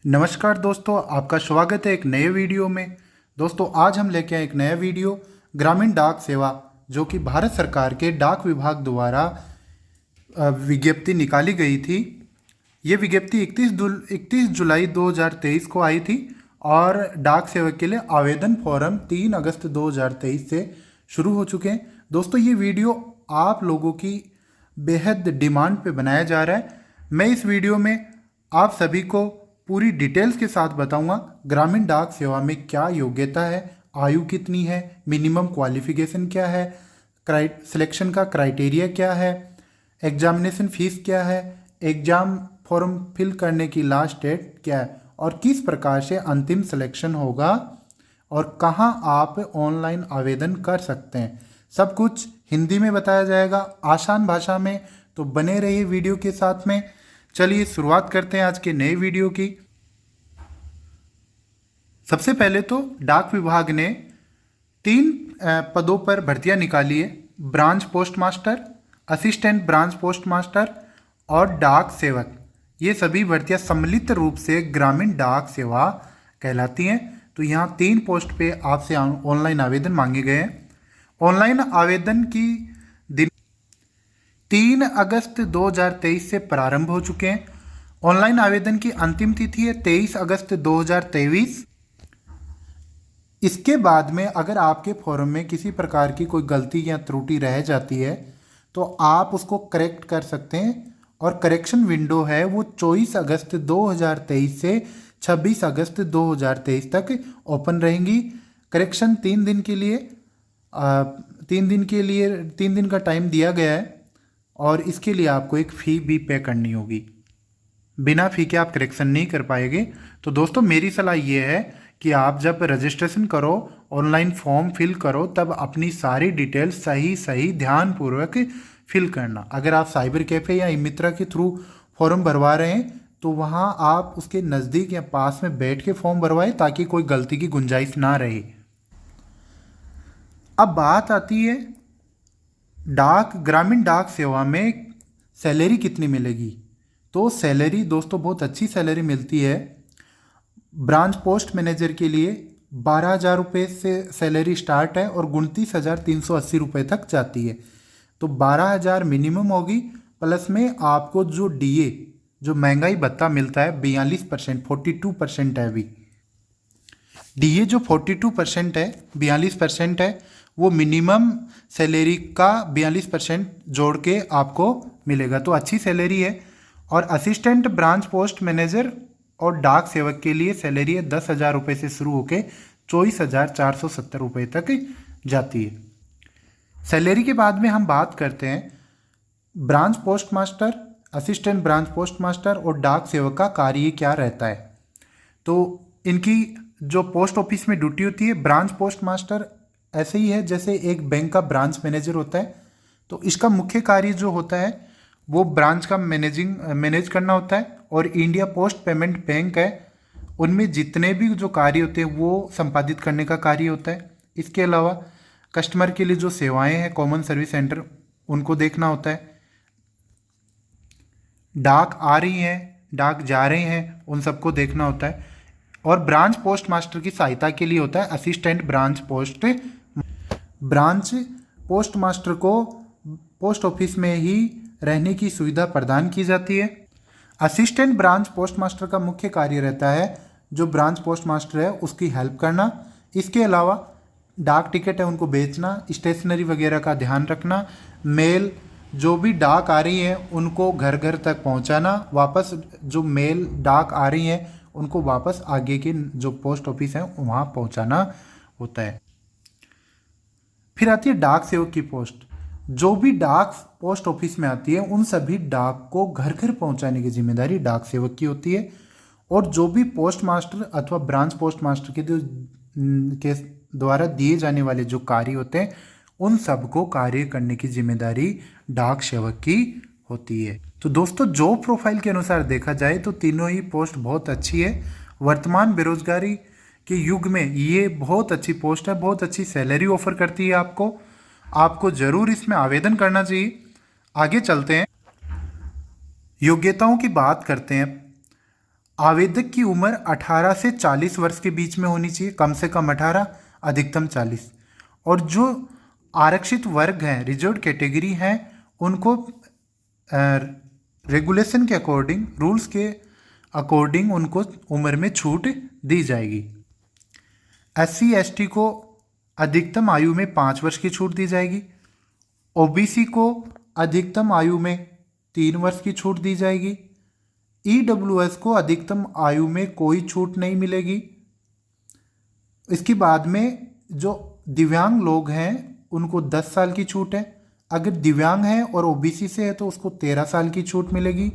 नमस्कार दोस्तों, आपका स्वागत है एक नए वीडियो में। दोस्तों आज हम लेके आए एक नया वीडियो ग्रामीण डाक सेवा, जो कि भारत सरकार के डाक विभाग द्वारा विज्ञप्ति निकाली गई थी। ये विज्ञप्ति 31 जुलाई 2023 को आई थी और डाक सेवक के लिए आवेदन फॉर्म 3 अगस्त 2023 से शुरू हो चुके हैं। दोस्तों ये वीडियो आप लोगों की बेहद डिमांड पे बनाया जा रहा है। मैं इस वीडियो में आप सभी को पूरी डिटेल्स के साथ बताऊंगा ग्रामीण डाक सेवा में क्या योग्यता है, आयु कितनी है, मिनिमम क्वालिफिकेशन क्या है, सिलेक्शन का क्राइटेरिया क्या है, एग्जामिनेशन फीस क्या है, एग्जाम फॉर्म फिल करने की लास्ट डेट क्या है और किस प्रकार से अंतिम सिलेक्शन होगा और कहां आप ऑनलाइन आवेदन कर सकते हैं। सब कुछ हिंदी में बताया जाएगा, आसान भाषा में। तो बने रहिए वीडियो के साथ में। चलिए शुरुआत करते हैं आज के नए वीडियो की। सबसे पहले तो डाक विभाग ने 3 पदों पर भर्तियां निकाली है। Branch post master, assistant branch post master और डाक सेवक। ये सभी भर्तियां सम्मिलित रूप से ग्रामीण डाक सेवा कहलाती हैं। तो यहाँ 3 पोस्ट पे आपसे ऑनलाइन आवेदन मांगे गए हैं। ऑनलाइन आवेदन की 3 अगस्त 2023 से प्रारंभ हो चुके हैं। ऑनलाइन आवेदन की अंतिम तिथि है 23 अगस्त 2023। इसके बाद में अगर आपके फॉर्म में किसी प्रकार की कोई गलती या त्रुटि रह जाती है तो आप उसको करेक्ट कर सकते हैं और करेक्शन विंडो है वो 24 अगस्त 2023 से 26 अगस्त 2023 तक ओपन रहेंगी। करेक्शन 3 दिन के लिए 3 दिन का टाइम दिया गया है और इसके लिए आपको एक फ़ी भी पे करनी होगी। बिना फ़ी के आप करेक्शन नहीं कर पाएंगे। तो दोस्तों मेरी सलाह ये है कि आप जब रजिस्ट्रेशन करो, ऑनलाइन फॉर्म फिल करो, तब अपनी सारी डिटेल्स सही ध्यानपूर्वक फिल करना। अगर आप साइबर कैफ़े या ई मित्रा के थ्रू फॉर्म भरवा रहे हैं तो वहाँ आप उसके नज़दीक या पास में बैठ के फॉर्म भरवाएं ताकि कोई गलती की गुंजाइश ना रहे। अब बात आती है ग्रामीण डाक सेवा में सैलरी कितनी मिलेगी। तो सैलरी दोस्तों बहुत अच्छी सैलरी मिलती है। ब्रांच पोस्ट मैनेजर के लिए 12,000 रुपये से सैलरी स्टार्ट है और 29,380 रुपये तक जाती है। तो 12,000 मिनिमम होगी, प्लस में आपको जो डीए जो महंगाई भत्ता मिलता है 42%, 42% है अभी। डीए जो 42% है, 42% है, वो मिनिमम सैलरी का 42% जोड़ के आपको मिलेगा। तो अच्छी सैलरी है। और असिस्टेंट ब्रांच पोस्ट मैनेजर और डाक सेवक के लिए सैलरी है 10,000 रुपये से शुरू होकर 24,470 रुपये तक जाती है। सैलरी के बाद में हम बात करते हैं branch post master, assistant branch post master और डाक सेवक का कार्य क्या रहता है। तो इनकी जो पोस्ट ऑफिस में ड्यूटी होती है, ब्रांच पोस्ट मास्टर ऐसे ही है जैसे एक बैंक का ब्रांच मैनेजर होता है। तो इसका मुख्य कार्य जो होता है वो ब्रांच का मैनेज करना होता है। और इंडिया पोस्ट पेमेंट बैंक है, उनमें जितने भी जो कार्य होते हैं वो संपादित करने का कार्य होता है। इसके अलावा कस्टमर के लिए जो सेवाएं हैं, कॉमन सर्विस सेंटर, उनको देखना होता है। डाक आ रही हैं, डाक जा रहे हैं, उन सबको देखना होता है। और ब्रांच पोस्ट मास्टर की सहायता के लिए होता है असिस्टेंट ब्रांच पोस्ट मास्टर को पोस्ट ऑफिस में ही रहने की सुविधा प्रदान की जाती है। असिस्टेंट ब्रांच पोस्ट मास्टर का मुख्य कार्य रहता है जो ब्रांच पोस्ट मास्टर है उसकी हेल्प करना। इसके अलावा डाक टिकट है उनको बेचना, स्टेशनरी वगैरह का ध्यान रखना, मेल जो भी डाक आ रही है उनको घर घर तक पहुंचाना, वापस जो मेल डाक आ रही है उनको वापस आगे के जो पोस्ट ऑफिस है वहाँ पहुँचाना होता है। फिर आती है डाक सेवक की पोस्ट। जो भी डाक पोस्ट ऑफिस में आती है उन सभी डाक को घर घर पहुंचाने की जिम्मेदारी डाक सेवक की होती है। और जो भी पोस्ट मास्टर अथवा ब्रांच पोस्ट मास्टर के द्वारा दिए जाने वाले जो कार्य होते हैं उन सबको कार्य करने की जिम्मेदारी डाक सेवक की होती है। तो दोस्तों जॉब प्रोफाइल के अनुसार देखा जाए तो तीनों ही पोस्ट बहुत अच्छी है। वर्तमान बेरोजगारी के युग में ये बहुत अच्छी पोस्ट है, बहुत अच्छी सैलरी ऑफर करती है आपको जरूर इसमें आवेदन करना चाहिए। आगे चलते हैं, योग्यताओं की बात करते हैं। आवेदक की उम्र 18 से 40 वर्ष के बीच में होनी चाहिए, कम से कम 18, अधिकतम 40। और जो आरक्षित वर्ग हैं, रिजर्व कैटेगरी हैं, उनको रेगुलेशन के अकॉर्डिंग, रूल्स के अकॉर्डिंग उनको उम्र में छूट दी जाएगी। SC ST को अधिकतम आयु में 5 वर्ष की छूट दी जाएगी। OBC को अधिकतम आयु में 3 वर्ष की छूट दी जाएगी। EWS को अधिकतम आयु में कोई छूट नहीं मिलेगी। इसके बाद में जो दिव्यांग लोग हैं उनको 10 साल की छूट है। अगर दिव्यांग है और OBC से है तो उसको 13 साल की छूट मिलेगी।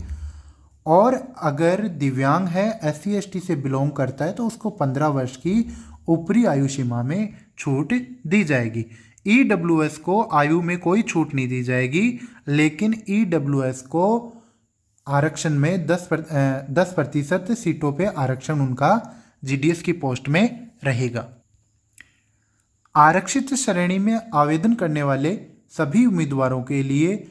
और अगर दिव्यांग है, SC ST से बिलोंग करता है, तो उसको 15 वर्ष की ऊपरी आयु सीमा में छूट दी जाएगी। EWS को आयु में कोई छूट नहीं दी जाएगी, लेकिन EWS को आरक्षण में 10% सीटों पे आरक्षण उनका GDS की पोस्ट में रहेगा। आरक्षित श्रेणी में आवेदन करने वाले सभी उम्मीदवारों के लिए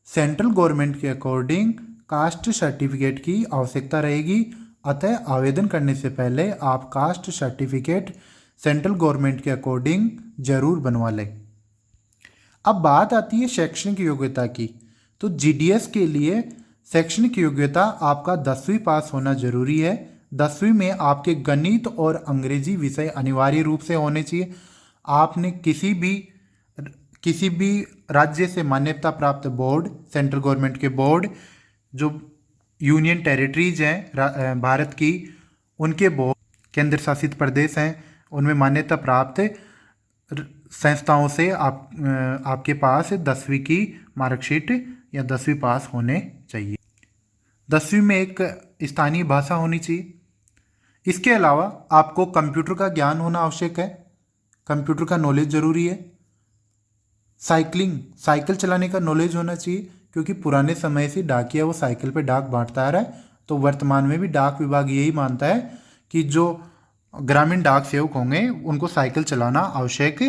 सेंट्रल गवर्नमेंट के अकॉर्डिंग कास्ट सर्टिफिकेट की आवश्यकता रहेगी। अतः आवेदन करने से पहले आप कास्ट सर्टिफिकेट सेंट्रल गवर्नमेंट के अकॉर्डिंग जरूर बनवा लें। अब बात आती है शैक्षणिक योग्यता की। तो GDS के लिए शैक्षणिक योग्यता आपका 10वीं पास होना जरूरी है। 10वीं में आपके गणित और अंग्रेजी विषय अनिवार्य रूप से होने चाहिए। आपने किसी भी राज्य से मान्यता प्राप्त बोर्ड, सेंट्रल गवर्नमेंट के बोर्ड, जो यूनियन टेरिटरीज हैं भारत की, उनके बोर्ड, केंद्र शासित प्रदेश हैं, उनमें मान्यता प्राप्त संस्थाओं से आपके पास 10वीं की मार्कशीट या 10वीं पास होने चाहिए। 10वीं में एक स्थानीय भाषा होनी चाहिए। इसके अलावा आपको कंप्यूटर का ज्ञान होना आवश्यक है। कंप्यूटर का नॉलेज ज़रूरी है। साइकिल चलाने का नॉलेज होना चाहिए, क्योंकि पुराने समय से डाकिया वो साइकिल पे डाक बांटता आ रहा है। तो वर्तमान में भी डाक विभाग यही मानता है कि जो ग्रामीण डाक सेवक होंगे उनको साइकिल चलाना आवश्यक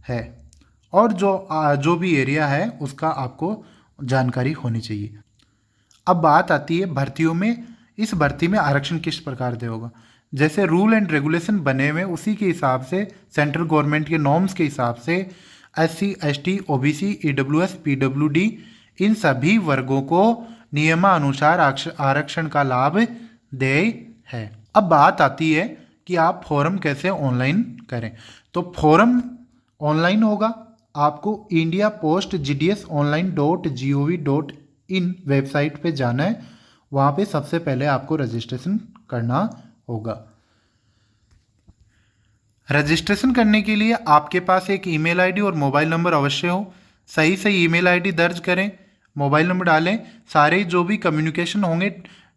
है। और जो भी एरिया है उसका आपको जानकारी होनी चाहिए। अब बात आती है भर्तियों में। इस भर्ती में आरक्षण किस प्रकार से होगा? जैसे रूल एंड रेगुलेशन बने हुए उसी के हिसाब से, सेंट्रल गवर्नमेंट के नॉर्म्स के हिसाब से SC ST OBC EWS PWD इन सभी वर्गों को नियमानुसार आरक्षण का लाभ दे है। अब बात आती है कि आप फॉर्म कैसे ऑनलाइन करें। तो फॉर्म ऑनलाइन होगा। आपको India post GDS online.gov.in website पे जाना है। वहाँ पे सबसे पहले आपको रजिस्ट्रेशन करना होगा। रजिस्ट्रेशन करने के लिए आपके पास एक ईमेल आईडी और मोबाइल नंबर अवश्य हो। सही ईमेल आईडी दर्ज करें, मोबाइल नंबर डालें। सारे जो भी कम्युनिकेशन होंगे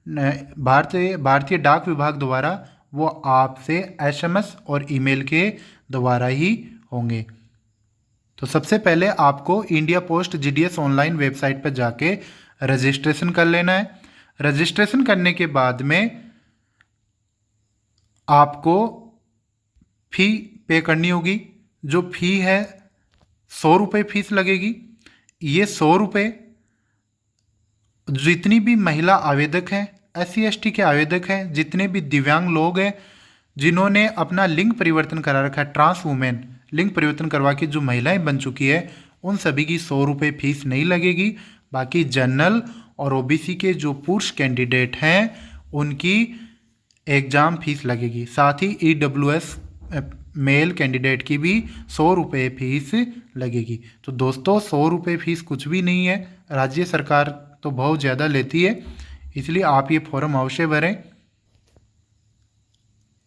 भारतीय डाक विभाग द्वारा, वो आपसे SMS और ईमेल के द्वारा ही होंगे। तो सबसे पहले आपको India post GDS online website पर जाके रजिस्ट्रेशन कर लेना है। रजिस्ट्रेशन करने के बाद में आपको फी पे करनी होगी। जो फी है 100 रुपये फीस लगेगी। ये 100 रुपये जितनी भी महिला आवेदक हैं, SC ST के आवेदक हैं, जितने भी दिव्यांग लोग हैं जिन्होंने अपना लिंग परिवर्तन करा रखा है, ट्रांस वुमेन लिंग परिवर्तन करवा के जो महिलाएं बन चुकी है, उन सभी की 100 रुपये फीस नहीं लगेगी। बाकी जनरल और OBC के जो पुरुष कैंडिडेट हैं उनकी एग्ज़ाम फीस लगेगी। साथ ही EWS मेल कैंडिडेट की भी 100 रुपये फीस लगेगी। तो दोस्तों 100 रुपये फीस कुछ भी नहीं है। राज्य सरकार तो बहुत ज़्यादा लेती है, इसलिए आप ये फॉर्म अवश्य भरें।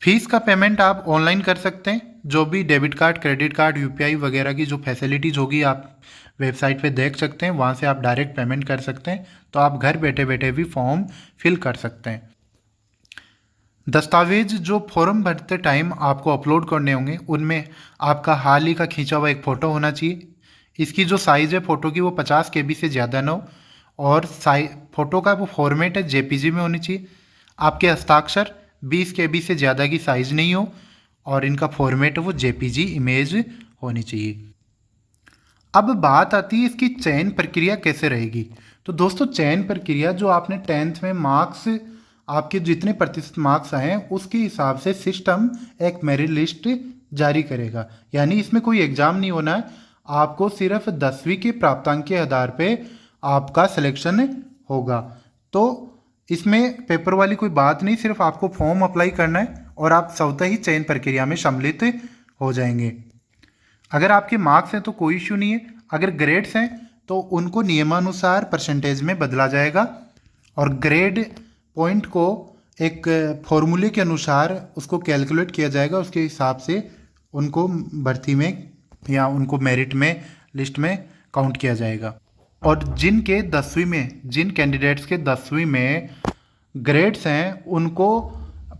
फीस का पेमेंट आप ऑनलाइन कर सकते हैं। जो भी debit card, credit card, UPI वगैरह की जो फैसिलिटीज़ होगी आप वेबसाइट पे देख सकते हैं। वहाँ से आप डायरेक्ट पेमेंट कर सकते हैं। तो आप घर बैठे बैठे भी फॉर्म फिल कर सकते हैं। दस्तावेज जो फॉर्म भरते टाइम आपको अपलोड करने होंगे, उनमें आपका हाल ही का खींचा हुआ एक फ़ोटो होना चाहिए। इसकी जो साइज़ है फ़ोटो की वो 50 KB से ज़्यादा ना हो, और फ़ोटो का वो फॉर्मेट है JPG में होनी चाहिए। आपके हस्ताक्षर 20 KB से ज़्यादा की साइज़ नहीं हो, और इनका फॉर्मेट है वो JPG इमेज होनी चाहिए। अब बात आती है इसकी चयन प्रक्रिया कैसे रहेगी। तो दोस्तों चयन प्रक्रिया, जो आपने 10th में मार्क्स आपके जितने प्रतिशत मार्क्स आए हैं उसके हिसाब से सिस्टम एक मेरिट लिस्ट जारी करेगा। यानी इसमें कोई एग्ज़ाम नहीं होना है, आपको सिर्फ 10वीं के प्राप्तांक के आधार पे आपका सिलेक्शन होगा। तो इसमें पेपर वाली कोई बात नहीं, सिर्फ आपको फॉर्म अप्लाई करना है और आप स्वतः ही चयन प्रक्रिया में सम्मिलित हो जाएंगे। अगर आपके मार्क्स हैं तो कोई इश्यू नहीं है, अगर ग्रेड्स हैं तो उनको नियमानुसार परसेंटेज में बदला जाएगा और ग्रेड पॉइंट को एक फॉर्मूले के अनुसार उसको कैलकुलेट किया जाएगा, उसके हिसाब से उनको भर्ती में या उनको मेरिट में लिस्ट में काउंट किया जाएगा। और जिनके 10वीं में, जिन कैंडिडेट्स के 10वीं में ग्रेड्स हैं उनको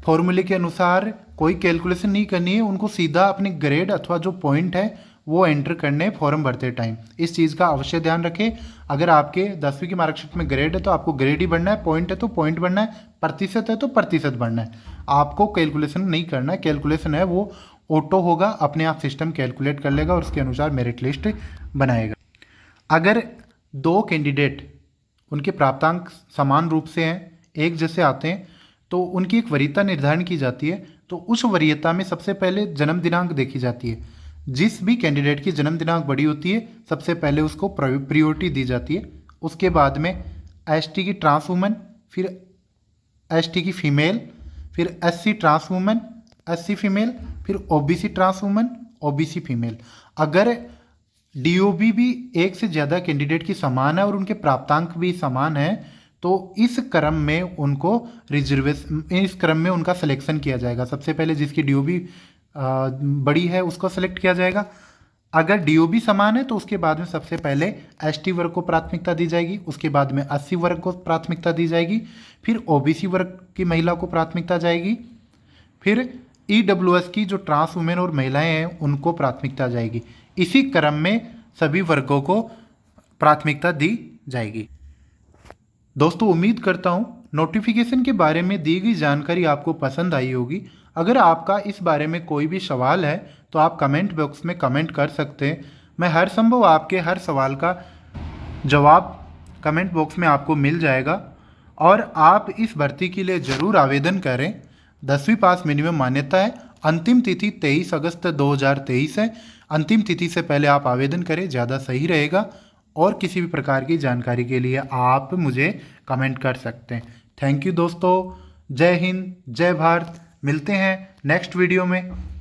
फॉर्मूले के अनुसार कोई कैलकुलेशन नहीं करनी है, उनको सीधा अपने ग्रेड अथवा जो पॉइंट है वो एंटर करने फॉर्म भरते टाइम। इस चीज़ का अवश्य ध्यान रखें। अगर आपके 10वीं की मार्कशीट में ग्रेड है तो आपको ग्रेड ही बढ़ना है, पॉइंट है तो पॉइंट बढ़ना है, प्रतिशत है तो प्रतिशत बढ़ना है, आपको कैलकुलेशन नहीं करना है। कैलकुलेशन है वो ऑटो होगा, अपने आप सिस्टम कैलकुलेट कर लेगा और उसके अनुसार मेरिट लिस्ट बनाएगा। अगर 2 कैंडिडेट उनके प्राप्तांक समान रूप से हैं, एक जैसे आते हैं, तो उनकी एक वरीयता निर्धारण की जाती है। तो उस वरीयता में सबसे पहले जन्म दिनांक देखी जाती है। जिस भी कैंडिडेट की जन्म दिनांक बड़ी होती है सबसे पहले उसको प्रायोरिटी दी जाती है। उसके बाद में एसटी की ट्रांस वुमन, फिर एसटी की फीमेल, फिर SC trans woman, SC female, फिर OBC trans woman, OBC female. अगर डीओबी भी एक से ज़्यादा कैंडिडेट की समान है और उनके प्राप्तांक भी समान है तो इस क्रम में उनको इस क्रम में उनका सिलेक्शन किया जाएगा। सबसे पहले जिसकी डीओबी बड़ी है उसको सेलेक्ट किया जाएगा। अगर डीओबी समान है तो उसके बाद में सबसे पहले एसटी वर्ग को प्राथमिकता दी जाएगी, उसके बाद में एससी वर्ग को प्राथमिकता दी जाएगी, फिर ओबीसी वर्ग की महिला को प्राथमिकता जाएगी, फिर ईडब्ल्यूएस की जो ट्रांस वुमेन और महिलाएं हैं उनको प्राथमिकता जाएगी। इसी क्रम में सभी वर्गों को प्राथमिकता दी जाएगी। दोस्तों उम्मीद करता हूं नोटिफिकेशन के बारे में दी गई जानकारी आपको पसंद आई होगी। अगर आपका इस बारे में कोई भी सवाल है तो आप कमेंट बॉक्स में कमेंट कर सकते हैं। मैं हर संभव आपके हर सवाल का जवाब कमेंट बॉक्स में आपको मिल जाएगा। और आप इस भर्ती के लिए ज़रूर आवेदन करें। 10वीं पास मिनिमम मान्यता है। अंतिम तिथि 23 अगस्त 2023 है। अंतिम तिथि से पहले आप आवेदन करें, ज़्यादा सही रहेगा। और किसी भी प्रकार की जानकारी के लिए आप मुझे कमेंट कर सकते हैं। थैंक यू दोस्तों। जय हिंद, जय भारत। मिलते हैं नेक्स्ट वीडियो में।